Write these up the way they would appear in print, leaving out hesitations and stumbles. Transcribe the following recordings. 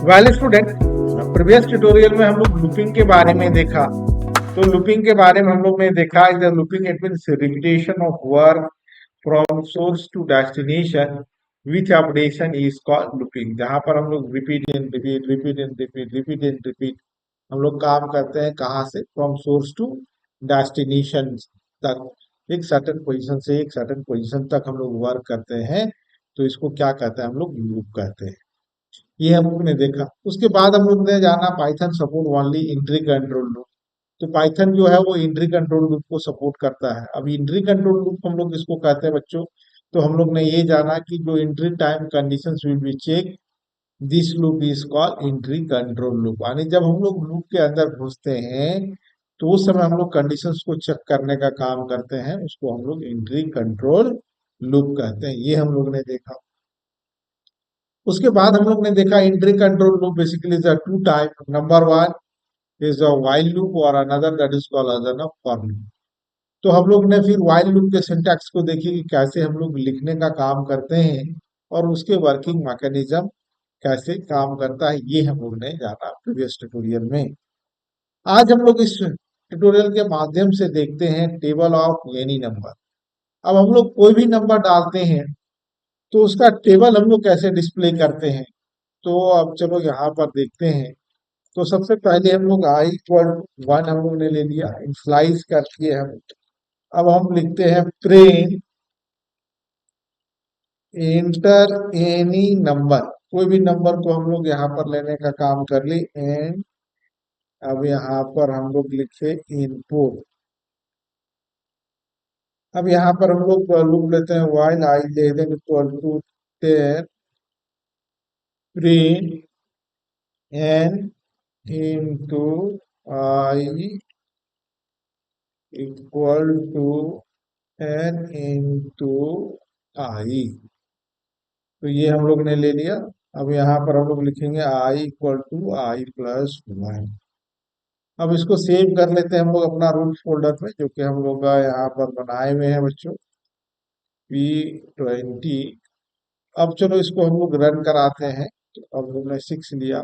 Well student, previous tutorial में हम लोग लूपिंग के बारे में देखा। तो लूपिंग के बारे में हम लोग ने देखा is looping it means repetition of work from source to destination which updation is called looping. जहां पर हम लोग repeat and repeat repeat and repeat repeat and repeat हम लोग काम करते हैं। कहाँ से? फ्रॉम सोर्स टू डेस्टिनेशन तक, एक सर्टेन पोजीशन से एक सर्टेन पोजीशन तक हम लोग वर्क करते हैं। तो इसको क्या कहते हैं? हम लोग लूप कहते हैं। ये हम लोग ने देखा। उसके बाद हम लोग ने जाना Python support only entry control loop. तो पाइथन जो है वो एंट्री कंट्रोल लूप को सपोर्ट करता है। अब एंट्री कंट्रोल लूप हम लोग इसको कहते हैं बच्चों। तो हम लोग ने ये जाना कि जो entry time conditions will be check, this loop is called entry control loop. यानी जब हम लोग लूप के अंदर घुसते हैं तो उस समय हम लोग कंडीशंस को चेक करने का काम करते हैं। उसको हम लोग एंट्री कंट्रोल लूप कहते हैं। ये हम लोग ने देखा। उसके बाद हम लोग ने देखा entry control loop basically is a two type. Number one is a while loop और another that is called as a for loop. तो हम लोग ने फिर व्हाइल लूप के सिंटैक्स को देखी कि कैसे हम लोग लिखने का काम करते हैं और उसके वर्किंग मैकेनिज्म कैसे काम करता है। ये हम लोग ने जाना प्रीवियस ट्यूटोरियल में। आज हम लोग इस ट्यूटोरियल के माध्यम से देखते हैं टेबल ऑफ एनी नंबर। अब हम लोग कोई भी नंबर डालते हैं तो उसका टेबल हम लोग कैसे डिस्प्ले करते हैं। तो अब चलो यहाँ पर देखते हैं। तो सबसे पहले हम लोग आई इक्वल वन हम लोग ने ले लिया, इनिशियलाइज करके हम अब हम लिखते हैं प्रिंट एंटर एनी नंबर। कोई भी नंबर को हम लोग यहाँ पर लेने का काम कर ली। एंड अब यहाँ पर हम लोग लिखे इनपुट। अब यहाँ पर हम लोग लूप लेते हैं व्हाइल आई ले देंगे equal to 10 print N into I equal to N into I. तो ये हम लोग ने ले लिया। अब यहाँ पर हम लोग लिखेंगे I equal to I plus one. अब इसको सेव कर लेते हैं हम लोग अपना रूट फोल्डर में, जो कि हम लोग का यहाँ पर बनाए हुए हैं बच्चों, P20। अब चलो इसको हम लोग रन कराते हैं। तो अब हमने 6 लिया,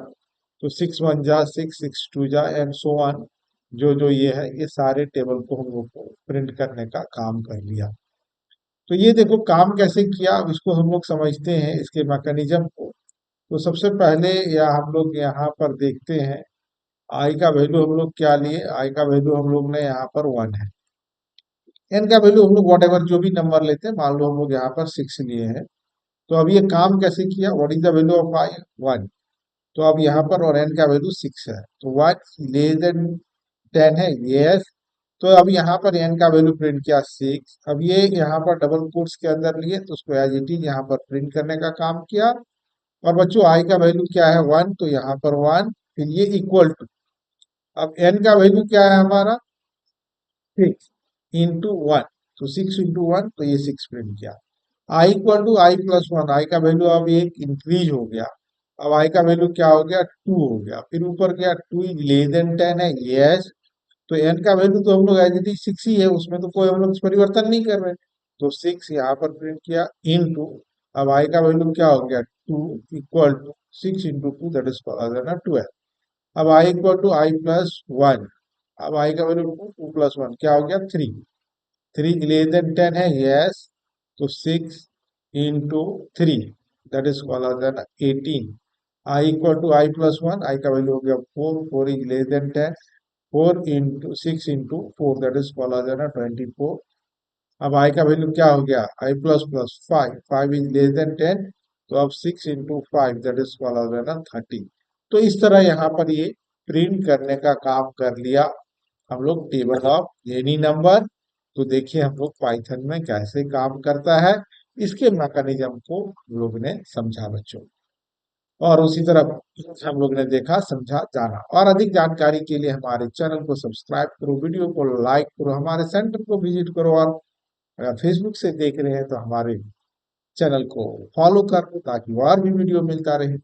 तो 6 1 जा 6, 6 2 जा एंड सो ऑन। जो जो ये है ये सारे टेबल को हम लोग को प्रिंट करने का काम कर लिया। तो ये देखो काम कैसे किया। अब इसको हम लोग समझते हैं इसके मैकेनिज्म को। तो सबसे पहले या हम लोग यहाँ पर देखते हैं आई का वैल्यू हम लोग क्या लिए। आई का वैल्यू हम लोग ने यहाँ पर 1 है। एन का वैल्यू हम लोग वॉट एवर जो भी नंबर लेते हैं, मान लो हम लोग यहाँ पर 6 लिए हैं। तो अब ये काम कैसे किया? What is the value of I? 1। तो अब यहाँ पर और एन का वैल्यू 6 है, तो 1 लेस देन 10 है, यस। तो अब यहाँ पर एन का वैल्यू प्रिंट किया 6। अब ये यहाँ पर डबल कोट्स के अंदर लिए तो उसको एज इट इज यहाँ पर प्रिंट करने का काम किया। और बच्चों आई का वैल्यू क्या है? 1, तो यहाँ पर 1, फिर ये इक्वल टू। अब एन का वैल्यू क्या है हमारा? 6 इंटू 1। तो 6 इंटू 1, तो ये 6 प्रिंट किया। I equal to I plus one. I का वैल्यू अब एक इंक्रीज हो गया। अब आई का वैल्यू क्या हो गया? 2 हो गया। फिर ऊपर गया 2 इज लेस देन 10 है, यस। तो एन का वैल्यू तो हम लोग एज इट इज 6 ही है, उसमें तो कोई हम लोग परिवर्तन नहीं कर रहे। तो 6 यहाँ पर प्रिंट किया इन टू। अब आई का वैल्यू क्या हो गया? 2 equal to 6 into 2 that is 12। अब I equal to I plus one. अब आई का वैल्यू 2 प्लस वन क्या हो गया? 3। 3 लेस देन 10 है, यस। तो 6 into 3 that is 18। I equal to I plus one. I का वैल्यू हो गया 4। 4 is less than 10। 4 into 6 into 4 that is 24। अब आई का वैल्यू क्या हो गया? I plus plus 5। 5 is less than 10। तो अब 6 इंटू 5 दैट इज 30। तो इस तरह यहाँ पर ये प्रिंट करने का काम कर लिया हम लोग टेबल ऑफ एनी नंबर। तो देखिए हम लोग पाइथन में कैसे काम करता है, इसके मैकेनिज्म को हम लोग ने समझा बच्चों। और उसी तरह हम लोग ने देखा, समझा, जाना। और अधिक जानकारी के लिए हमारे चैनल को सब्सक्राइब करो, वीडियो को लाइक करो, हमारे सेंटर को विजिट करो। और अगर फेसबुक से देख रहे हैं तो हमारे चैनल को फॉलो कर लो ताकि और भी वीडियो मिलता रहे।